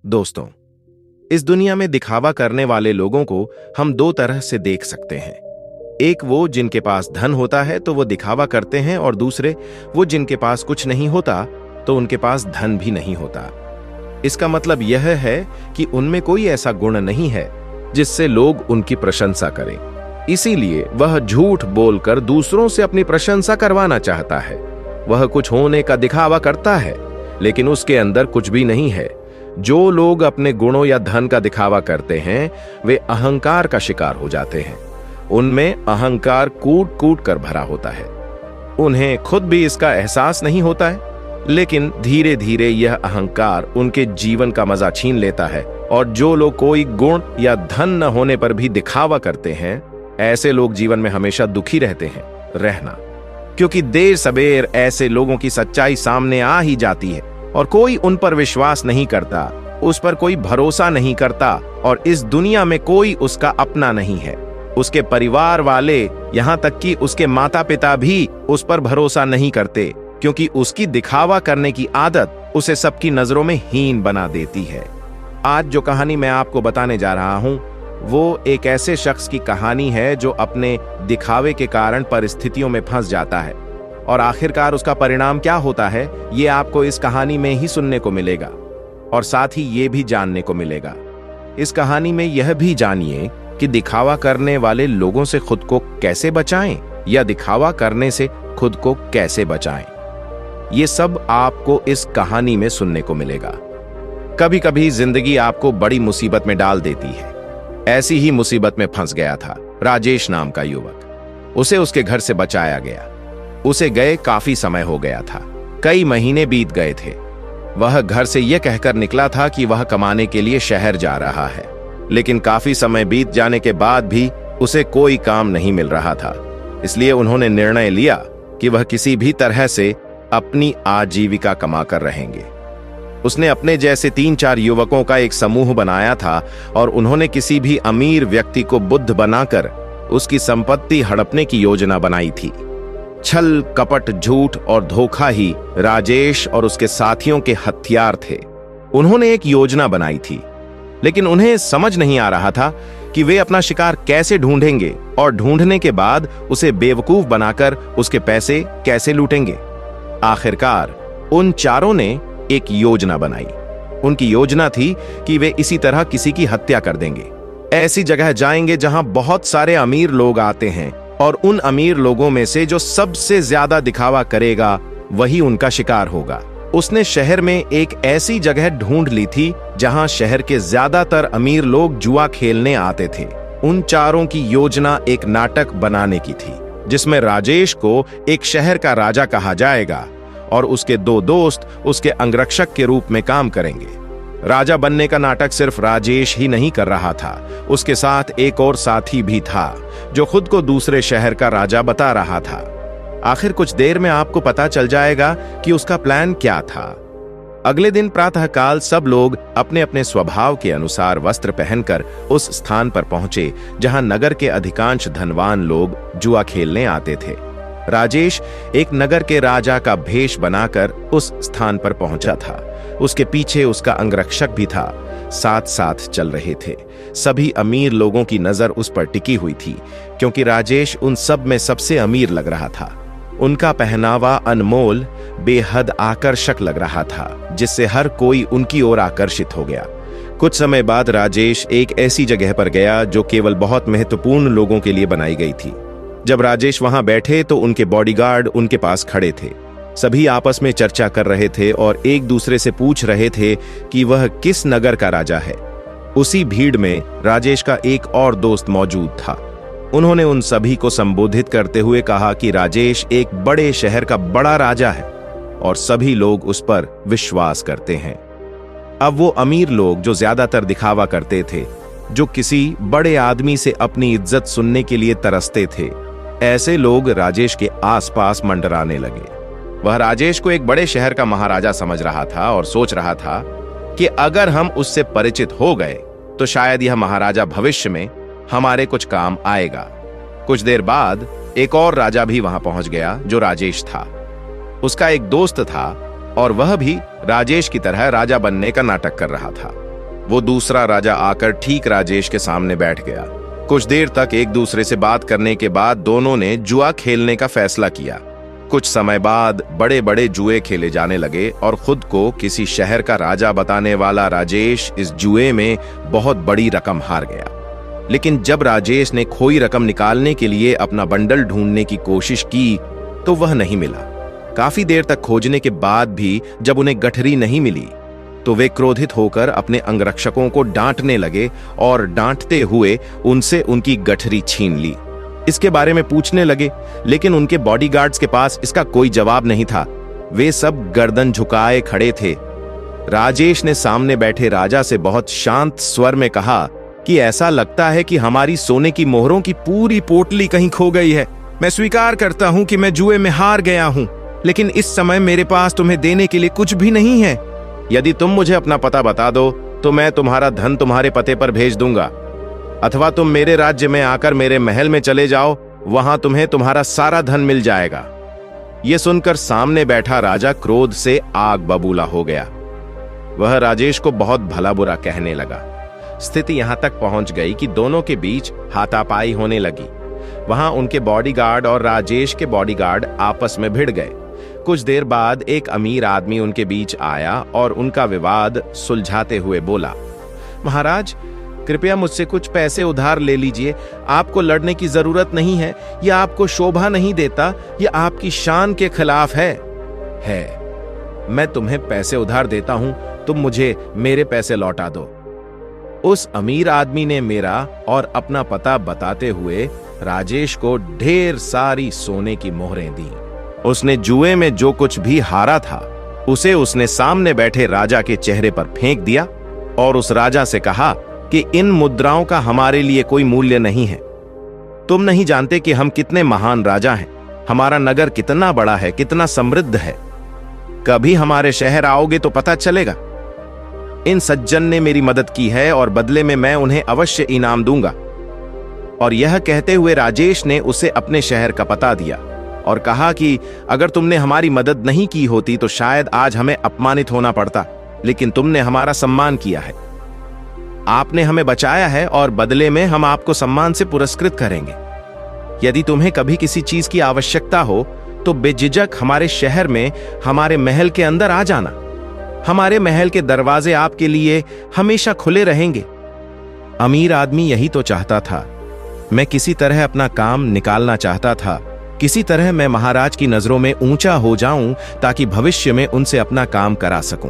दोस्तों, इस दुनिया में दिखावा करने वाले लोगों को हम दो तरह से देख सकते हैं। एक वो जिनके पास धन होता है तो वो दिखावा करते हैं, और दूसरे वो जिनके पास कुछ नहीं होता तो उनके पास धन भी नहीं होता। इसका मतलब यह है कि उनमें कोई ऐसा गुण नहीं है जिससे लोग उनकी प्रशंसा करें। इसीलिए वह झूठ बोलकर दूसरों से अपनी प्रशंसा करवाना चाहता है। वह कुछ होने का दिखावा करता है, लेकिन उसके अंदर कुछ भी नहीं है। जो लोग अपने गुणों या धन का दिखावा करते हैं वे अहंकार का शिकार हो जाते हैं। उनमें अहंकार कूट कूट कर भरा होता है। उन्हें खुद भी इसका एहसास नहीं होता है, लेकिन धीरे धीरे यह अहंकार उनके जीवन का मजा छीन लेता है। और जो लोग कोई गुण या धन न होने पर भी दिखावा करते हैं, ऐसे लोग जीवन में हमेशा दुखी रहना, क्योंकि देर सबेर ऐसे लोगों की सच्चाई सामने आ ही जाती है और कोई उन पर विश्वास नहीं करता, उस पर कोई भरोसा नहीं करता, और इस दुनिया में कोई उसका अपना नहीं है। उसके परिवार वाले, यहाँ तक कि उसके माता पिता भी उस पर भरोसा नहीं करते, क्योंकि उसकी दिखावा करने की आदत उसे सबकी नजरों में हीन बना देती है। आज जो कहानी मैं आपको बताने जा रहा हूं, वो एक ऐसे शख्स की कहानी है जो अपने दिखावे के कारण परिस्थितियों में फंस जाता है, और आखिरकार उसका परिणाम क्या होता है ये आपको इस कहानी में ही सुनने को मिलेगा, और साथ ही ये भी जानने को मिलेगा। इस कहानी में यह भी जानिए कि दिखावा करने वाले लोगों से खुद को कैसे बचाएं, या दिखावा करने से खुद को कैसे बचाएं। ये सब आपको इस कहानी में सुनने को मिलेगा। कभी कभी जिंदगी आपको बड़ी मुसीबत में डाल देती है। ऐसी ही मुसीबत में फंस गया था राजेश नाम का युवक। उसे उसके घर से बचाया गया। उसे गए काफी समय हो गया था, कई महीने बीत गए थे। वह घर से यह कहकर निकला था कि वह कमाने के लिए शहर जा रहा है, लेकिन काफी समय बीत जाने के बाद भी उसे कोई काम नहीं मिल रहा था। इसलिए उन्होंने निर्णय लिया कि वह किसी भी तरह से अपनी आजीविका कमाकर रहेंगे। उसने अपने जैसे 3-4 युवकों का एक समूह बनाया था, और उन्होंने किसी भी अमीर व्यक्ति को बुद्ध बनाकर उसकी संपत्ति हड़पने की योजना बनाई थी। छल, कपट, झूठ और धोखा ही राजेश और उसके साथियों के हथियार थे। उन्होंने एक योजना बनाई थी, लेकिन उन्हें समझ नहीं आ रहा था कि वे अपना शिकार कैसे ढूंढेंगे, और ढूंढने के बाद उसे बेवकूफ बनाकर उसके पैसे कैसे लूटेंगे। आखिरकार उन चारों ने एक योजना बनाई। उनकी योजना थी कि वे इसी तरह किसी की हत्या कर देंगे। ऐसी जगह जाएंगे जहां बहुत सारे अमीर लोग आते हैं, और उन अमीर लोगों में से जो सबसे ज्यादा दिखावा करेगा वही उनका शिकार होगा। उसने शहर में एक ऐसी जगह ढूंढ ली थी जहां शहर के ज्यादातर अमीर लोग जुआ खेलने आते थे। उन चारों की योजना एक नाटक बनाने की थी, जिसमें राजेश को एक शहर का राजा कहा जाएगा, और उसके 2 दोस्त उसके अंगरक्षक के रूप में काम करेंगे। राजा बनने का नाटक सिर्फ राजेश ही नहीं कर रहा था, उसके साथ एक और साथी भी था जो खुद को दूसरे शहर का राजा बता रहा था। आखिर कुछ देर में आपको पता चल जाएगा कि उसका प्लान क्या था। अगले दिन प्रातःकाल सब लोग अपने अपने स्वभाव के अनुसार वस्त्र पहनकर उस स्थान पर पहुंचे जहां नगर के अधिकांश धनवान लोग जुआ खेलने आते थे। राजेश एक नगर के राजा का भेष बनाकर उस स्थान पर पहुंचा था। उसके पीछे उसका अंगरक्षक भी था। साथ साथ चल रहे थे। सभी अमीर लोगों की नजर उस पर टिकी हुई थी, क्योंकि राजेश उन सब में सबसे अमीर लग रहा था। उनका पहनावा अनमोल, बेहद आकर्षक लग रहा था, जिससे हर कोई उनकी ओर आकर्षित हो गया। कुछ समय बाद राजेश एक ऐसी जगह पर गया जो केवल बहुत महत्वपूर्ण लोगों के लिए बनाई गई थी। जब राजेश वहां बैठे तो उनके बॉडीगार्ड उनके पास खड़े थे। सभी आपस में चर्चा कर रहे थे और एक दूसरे से पूछ रहे थे कि वह किस नगर का राजा है। उसी भीड़ में राजेश का एक और दोस्त मौजूद था। उन्होंने उन सभी को संबोधित करते हुए कहा कि राजेश एक बड़े शहर का बड़ा राजा है, और सभी लोग उस पर विश्वास करते हैं। अब वो अमीर लोग जो ज्यादातर दिखावा करते थे, जो किसी बड़े आदमी से अपनी इज्जत सुनने के लिए तरसते थे, ऐसे लोग राजेश के आसपास मंडराने लगे। वह राजेश को एक बड़े शहर का महाराजा समझ रहा था और सोच रहा था कि अगर हम उससे परिचित हो गए तो शायद यह महाराजा भविष्य में हमारे कुछ काम आएगा। कुछ देर बाद एक और राजा भी वहां पहुंच गया जो राजेश था। उसका एक दोस्त था और वह भी राजेश की तरह राजा बनने का नाटक कर रहा था। वो दूसरा राजा आकर ठीक राजेश के सामने बैठ गया। कुछ देर तक एक दूसरे से बात करने के बाद दोनों ने जुआ खेलने का फैसला किया। कुछ समय बाद बड़े बड़े जुए खेले जाने लगे और खुद को किसी शहर का राजा बताने वाला राजेश इस जुए में बहुत बड़ी रकम हार गया। लेकिन जब राजेश ने खोई रकम निकालने के लिए अपना बंडल ढूंढने की कोशिश की तो वह नहीं मिला। काफी देर तक खोजने के बाद भी जब उन्हें गठरी नहीं मिली तो वे क्रोधित होकर अपने अंगरक्षकों को डांटने लगे और डांटते हुए उनसे उनकी गठरी छीन ली। इसके बारे में पूछने लगे, लेकिन उनके बॉडीगार्ड्स के पास इसका कोई जवाब नहीं था। वे सब गर्दन झुकाए खड़े थे। राजेश ने सामने बैठे राजा से बहुत शांत स्वर में कहा कि ऐसा लगता है कि हमारी सोने की मोहरों की पूरी पोटली कहीं खो गई है। मैं स्वीकार करता हूं कि मैं जुए में हार गया हूं, लेकिन इस समय मेरे पास तुम्हें देने के लिए कुछ भी नहीं है। यदि तुम मुझे अपना पता बता दो तो मैं तुम्हारा धन तुम्हारे पते पर भेज दूंगा, अथवा तुम मेरे राज्य में आकर मेरे महल में चले जाओ, वहां तुम्हें तुम्हारा सारा धन मिल जाएगा। यह सुनकर सामने बैठा राजा क्रोध से आग बबूला हो गया। वह राजेश को बहुत भला बुरा कहने लगा। स्थिति यहां तक पहुंच गई कि दोनों के बीच हाथापाई होने लगी। वहां उनके बॉडीगार्ड और राजेश के बॉडीगार्ड आपस में भिड़ गए। कुछ देर बाद एक अमीर आदमी उनके बीच आया और उनका विवाद सुलझाते हुए बोला, महाराज, कृपया मुझसे कुछ पैसे उधार ले लीजिए। आपको लड़ने की जरूरत नहीं है, यह आपको शोभा नहीं देता, यह आपकी शान के खिलाफ है। मैं तुम्हें पैसे उधार देता हूं, तुम मुझे मेरे पैसे लौटा दो। उस अमीर आदमी ने मेरा और अपना पता बताते हुए राजेश को ढेर सारी सोने की मोहरें दी। उसने जुए में जो कुछ भी हारा था उसे उसने सामने बैठे राजा के चेहरे पर फेंक दिया और उस राजा से कहा कि इन मुद्राओं का हमारे लिए कोई मूल्य नहीं है। तुम नहीं जानते कि हम कितने महान राजा हैं, हमारा नगर कितना बड़ा है, कितना समृद्ध है। कभी हमारे शहर आओगे तो पता चलेगा। इन सज्जन ने मेरी मदद की है और बदले में मैं उन्हें अवश्य इनाम दूंगा। और यह कहते हुए राजेश ने उसे अपने शहर का पता दिया और कहा कि अगर तुमने हमारी मदद नहीं की होती तो शायद आज हमें अपमानित होना पड़ता, लेकिन तुमने हमारा सम्मान किया है। आपने हमें बचाया है और बदले में हम आपको सम्मान से पुरस्कृत करेंगे। यदि तुम्हें कभी किसी चीज की आवश्यकता हो तो बेझिझक हमारे शहर में हमारे महल के अंदर आ जाना। हमारे महल के दरवाजे आपके लिए हमेशा खुले रहेंगे। अमीर आदमी यही तो चाहता था। मैं किसी तरह अपना काम निकालना चाहता था, किसी तरह मैं महाराज की नजरों में ऊंचा हो जाऊं ताकि भविष्य में उनसे अपना काम करा सकूं।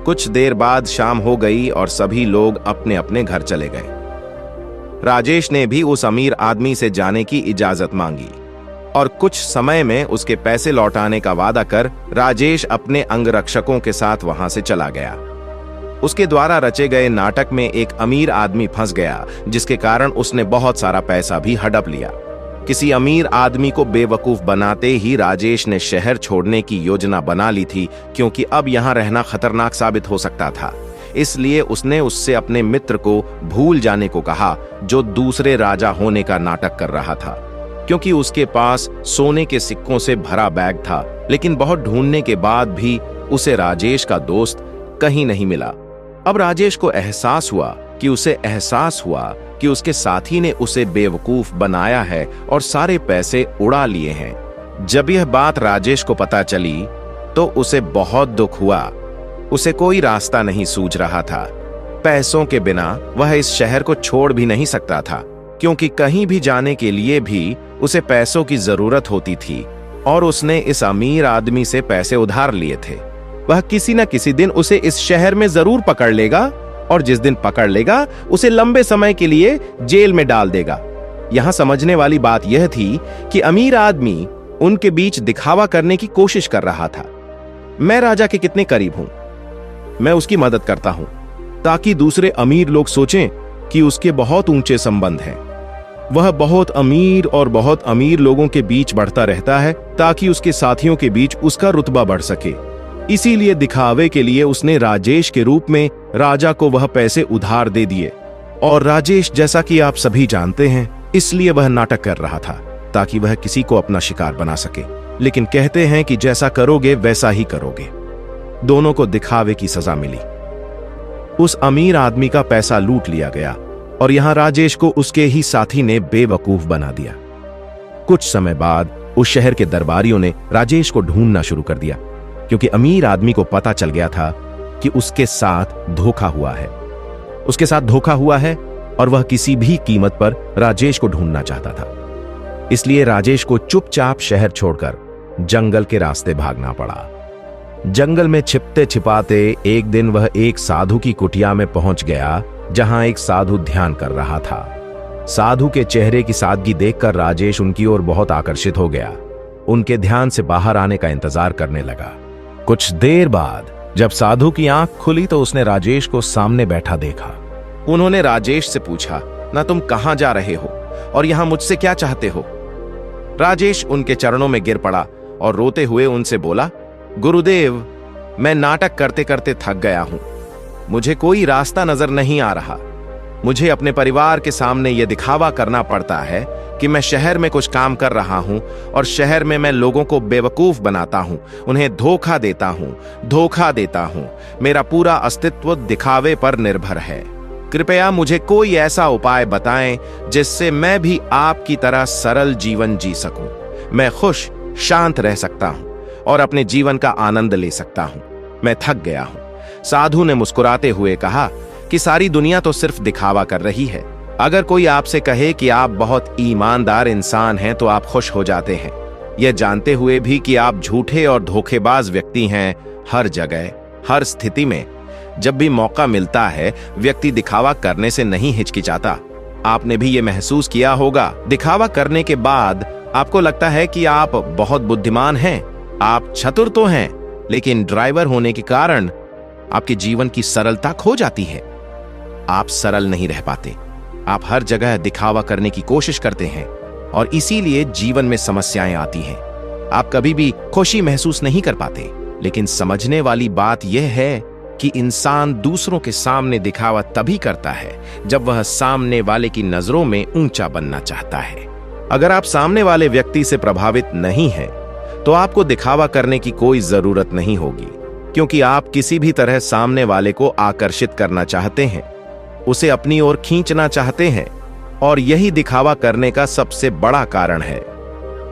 कुछ देर बाद शाम हो गई और सभी लोग अपने अपने घर चले गए। राजेश ने भी उस अमीर आदमी से जाने की इजाजत मांगी और कुछ समय में उसके पैसे लौटाने का वादा कर राजेश अपने अंगरक्षकों के साथ वहां से चला गया। उसके द्वारा रचे गए नाटक में एक अमीर आदमी फंस गया, जिसके कारण उसने बहुत सारा पैसा भी हड़प लिया। किसी अमीर आदमी को बेवकूफ बनाते ही राजेश ने शहर छोड़ने की योजना बना ली थी, क्योंकि अब यहां रहना खतरनाक साबित हो सकता था। इसलिए उसने उससे अपने मित्र को भूल जाने को कहा, जो दूसरे राजा होने का नाटक कर रहा था, क्योंकि उसके पास सोने के सिक्कों से भरा बैग था। लेकिन बहुत ढूंढने के बाद भी उसे राजेश का दोस्त कहीं नहीं मिला। अब राजेश को एहसास हुआ कि उसके साथी ने उसे बेवकूफ बनाया है और सारे पैसे उड़ा लिए हैं। जब यह बात राजेश को पता चली तो उसे बहुत दुख हुआ। उसे कोई रास्ता नहीं सूझ रहा था। पैसों के बिना वह इस शहर को छोड़ भी नहीं सकता था, क्योंकि कहीं भी जाने के लिए भी उसे पैसों की जरूरत होती थी और उसने इस अमीर आदमी से पैसे उधार लिए थे। वह किसी न किसी दिन उसे इस शहर में जरूर पकड़ लेगा और जिस दिन पकड़ लेगा उसे लंबे समय के लिए जेल में डाल देगा। यहां समझने वाली बात यह थी कि अमीर आदमी उनके बीच दिखावा करने की कोशिश कर रहा था। मैं राजा के कितने करीब हूं, मैं उसकी मदद करता हूं ताकि दूसरे अमीर लोग सोचें कि उसके बहुत ऊंचे संबंध हैं। वह बहुत अमीर लोगों के बीच बढ़ता रहता है ताकि उसके साथियों के बीच उसका रुतबा बढ़ सके। इसीलिए दिखावे के लिए उसने राजेश के रूप में राजा को वह पैसे उधार दे दिए। और राजेश, जैसा कि आप सभी जानते हैं, इसलिए वह नाटक कर रहा था ताकि वह किसी को अपना शिकार बना सके। लेकिन कहते हैं कि जैसा करोगे वैसा ही करोगे। दोनों को दिखावे की सजा मिली। उस अमीर आदमी का पैसा लूट लिया गया और यहां राजेश को उसके ही साथी ने बेवकूफ बना दिया। कुछ समय बाद उस शहर के दरबारियों ने राजेश को ढूंढना शुरू कर दिया, क्योंकि अमीर आदमी को पता चल गया था कि उसके साथ धोखा हुआ है। उसके साथ धोखा हुआ है और वह किसी भी कीमत पर राजेश को ढूंढना चाहता था। इसलिए राजेश को चुपचाप शहर छोड़कर जंगल के रास्ते भागना पड़ा। जंगल में छिपते छिपाते एक दिन वह एक साधु की कुटिया में पहुंच गया, जहां एक साधु ध्यान कर रहा था। साधु के चेहरे की सादगी देखकर राजेश उनकी ओर बहुत आकर्षित हो गया। उनके ध्यान से बाहर आने का इंतजार करने लगा। कुछ देर बाद जब साधु की आंख खुली तो उसने राजेश को सामने बैठा देखा। उन्होंने राजेश से पूछा, ना तुम कहां जा रहे हो और यहां मुझसे क्या चाहते हो? राजेश उनके चरणों में गिर पड़ा और रोते हुए उनसे बोला, गुरुदेव, मैं नाटक करते करते थक गया हूं। मुझे कोई रास्ता नजर नहीं आ रहा। मुझे अपने परिवार के सामने यह दिखावा करना पड़ता है कि मैं शहर में कुछ काम कर रहा हूं और शहर में मैं लोगों को बेवकूफ बनाता हूं, उन्हें धोखा देता हूं। मेरा पूरा अस्तित्व दिखावे पर निर्भर है। कृपया मुझे कोई ऐसा उपाय बताएं जिससे मैं भी आपकी तरह सरल जीवन जी सकूं। मैं खुश, शांत रह सकता हूं और अपने जीवन का आनंद ले सकता हूं। मैं थक गया हूं। साधु ने मुस्कुराते हुए कहा कि सारी दुनिया तो सिर्फ दिखावा कर रही है। अगर कोई आपसे कहे कि आप बहुत ईमानदार इंसान हैं तो आप खुश हो जाते हैं, यह जानते हुए भी कि आप झूठे और धोखेबाज व्यक्ति हैं। हर जगह, हर स्थिति में जब भी मौका मिलता है, व्यक्ति दिखावा करने से नहीं हिचकिचाता। आपने भी यह महसूस किया होगा। दिखावा करने के बाद आपको लगता है कि आप बहुत बुद्धिमान हैं, आप चतुर तो हैं, लेकिन ड्राइवर होने के कारण आपके जीवन की सरलता खो जाती है। आप सरल नहीं रह पाते। आप हर जगह दिखावा करने की कोशिश करते हैं और इसीलिए जीवन में समस्याएं आती हैं। आप कभी भी खुशी महसूस नहीं कर पाते। लेकिन समझने वाली बात यह है कि इंसान दूसरों के सामने दिखावा तभी करता है जब वह सामने वाले की नजरों में ऊंचा बनना चाहता है। अगर आप सामने वाले व्यक्ति से प्रभावित नहीं हैं, तो आपको दिखावा करने की कोई जरूरत नहीं होगी, क्योंकि आप किसी भी तरह सामने वाले को आकर्षित करना चाहते हैं, उसे अपनी ओर खींचना चाहते हैं, और यही दिखावा करने का सबसे बड़ा कारण है।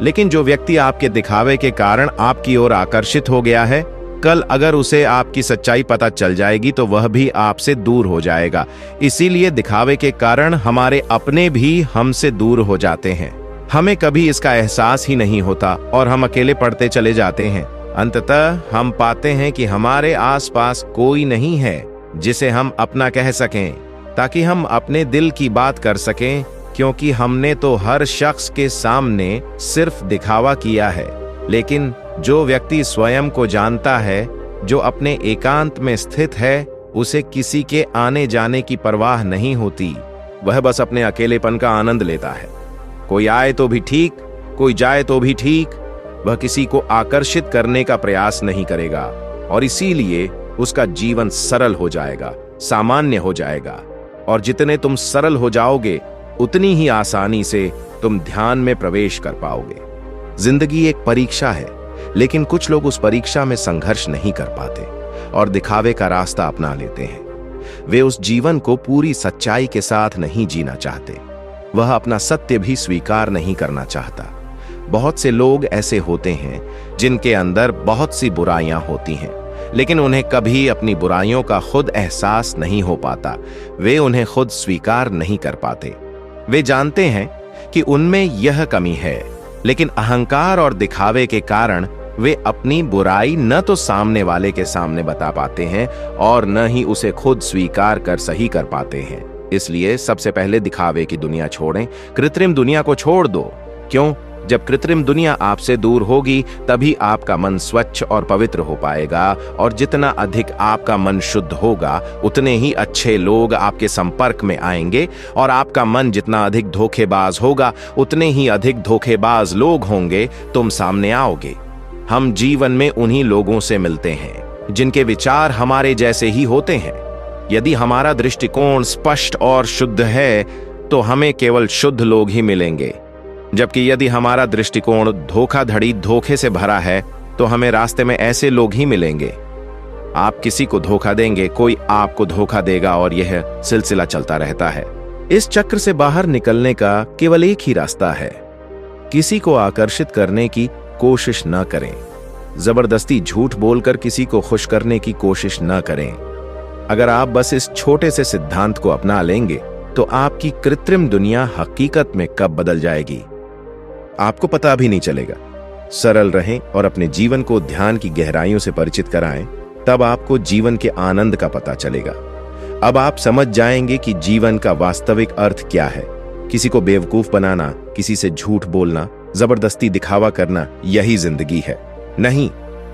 लेकिन जो व्यक्ति आपके दिखावे के कारण आपकी ओर आकर्षित हो गया है, कल अगर उसे आपकी सच्चाई पता चल जाएगी तो वह भी आपसे दूर हो जाएगा। इसीलिए दिखावे के कारण हमारे अपने भी हमसे दूर हो जाते हैं। हमें कभी इसका एहसास ही नहीं होता और हम अकेले पड़ते चले जाते हैं। अंततः हम पाते हैं कि हमारे आसपास कोई नहीं है जिसे हम अपना कह सकें, ताकि हम अपने दिल की बात कर सकें, क्योंकि हमने तो हर शख्स के सामने सिर्फ दिखावा किया है। लेकिन जो व्यक्ति स्वयं को जानता है, जो अपने एकांत में स्थित है, उसे किसी के आने जाने की परवाह नहीं होती। वह बस अपने अकेलेपन का आनंद लेता है। कोई आए तो भी ठीक, कोई जाए तो भी ठीक। वह किसी को आकर्षित करने का प्रयास नहीं करेगा और इसीलिए उसका जीवन सरल हो जाएगा, सामान्य हो जाएगा। और जितने तुम सरल हो जाओगे, उतनी ही आसानी से तुम ध्यान में प्रवेश कर पाओगे। जिंदगी एक परीक्षा है, लेकिन कुछ लोग उस परीक्षा में संघर्ष नहीं कर पाते और दिखावे का रास्ता अपना लेते हैं। वे उस जीवन को पूरी सच्चाई के साथ नहीं जीना चाहते। वह अपना सत्य भी स्वीकार नहीं करना चाहता। बहुत से लोग ऐसे होते हैं जिनके अंदर बहुत सी बुराइयां होती हैं, लेकिन उन्हें कभी अपनी बुराइयों का खुद एहसास नहीं हो पाता। वे उन्हें खुद स्वीकार नहीं कर पाते। वे जानते हैं कि उनमें यह कमी है, लेकिन अहंकार और दिखावे के कारण वे अपनी बुराई न तो सामने वाले के सामने बता पाते हैं और न ही उसे खुद स्वीकार कर सही कर पाते हैं। इसलिए सबसे पहले दिखावे की दुनिया छोड़ें, कृत्रिम दुनिया को छोड़ दो। क्यों? जब कृत्रिम दुनिया आपसे दूर होगी, तभी आपका मन स्वच्छ और पवित्र हो पाएगा, और जितना अधिक आपका मन शुद्ध होगा, उतने ही अच्छे लोग आपके संपर्क में आएंगे, और आपका मन जितना अधिक धोखेबाज होगा, उतने ही अधिक धोखेबाज लोग होंगे। तुम सामने आओगे। हम जीवन में उन्हीं लोगों से मिलते हैं जिनके विचार हमारे जैसे ही होते हैं। यदि हमारा दृष्टिकोण स्पष्ट और शुद्ध है, तो हमें केवल शुद्ध लोग ही मिलेंगे, जबकि यदि हमारा दृष्टिकोण धोखाधड़ी, धोखे से भरा है, तो हमें रास्ते में ऐसे लोग ही मिलेंगे। आप किसी को धोखा देंगे, कोई आपको धोखा देगा और यह सिलसिला चलता रहता है। इस चक्र से बाहर निकलने का केवल एक ही रास्ता है, किसी को आकर्षित करने की कोशिश न करें। जबरदस्ती झूठ बोलकर किसी को खुश करने की कोशिश न करें। अगर आप बस इस छोटे से सिद्धांत को अपना लेंगे तो आपकी कृत्रिम दुनिया हकीकत में कब बदल जाएगी आपको पता भी नहीं चलेगा। सरल रहें और अपने जीवन को ध्यान की गहराइयों से परिचित कराएं, तब आपको जीवन के आनंद का पता चलेगा। अब आप समझ जाएंगे कि जीवन का वास्तविक अर्थ क्या है। किसी को बेवकूफ बनाना, किसी से झूठ बोलना, जबरदस्ती दिखावा करना, यही जिंदगी है? नहीं,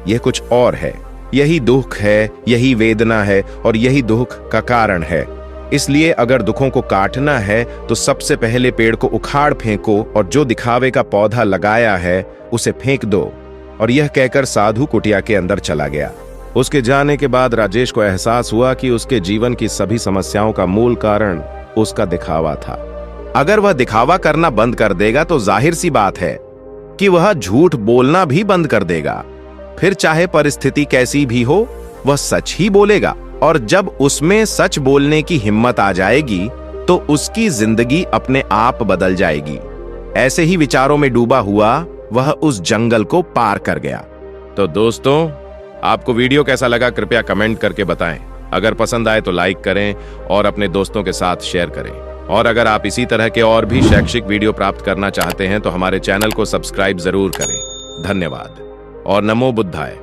यह कुछ और है। यही दुख है, यही वेदना है और यही दुख का कारण है। इसलिए अगर दुखों को काटना है तो सबसे पहले पेड़ को उखाड़ फेंको और जो दिखावे का पौधा लगाया है उसे फेंक दो। और यह कहकर साधु कुटिया के अंदर चला गया। उसके जाने के बाद राजेश को एहसास हुआ कि उसके जीवन की सभी समस्याओं का मूल कारण उसका दिखावा था। अगर वह दिखावा करना बंद कर देगा तो जाहिर सी बात है कि वह झूठ बोलना भी बंद कर देगा। फिर चाहे परिस्थिति कैसी भी हो, वह सच ही बोलेगा। और जब उसमें सच बोलने की हिम्मत आ जाएगी तो उसकी जिंदगी अपने आप बदल जाएगी। ऐसे ही विचारों में डूबा हुआ वह उस जंगल को पार कर गया। तो दोस्तों, आपको वीडियो कैसा लगा कृपया कमेंट करके बताएं। अगर पसंद आए तो लाइक करें और अपने दोस्तों के साथ शेयर करें। और अगर आप इसी तरह के और भी शैक्षिक वीडियो प्राप्त करना चाहते हैं तो हमारे चैनल को सब्सक्राइब जरूर करें। धन्यवाद और नमो बुद्धाय।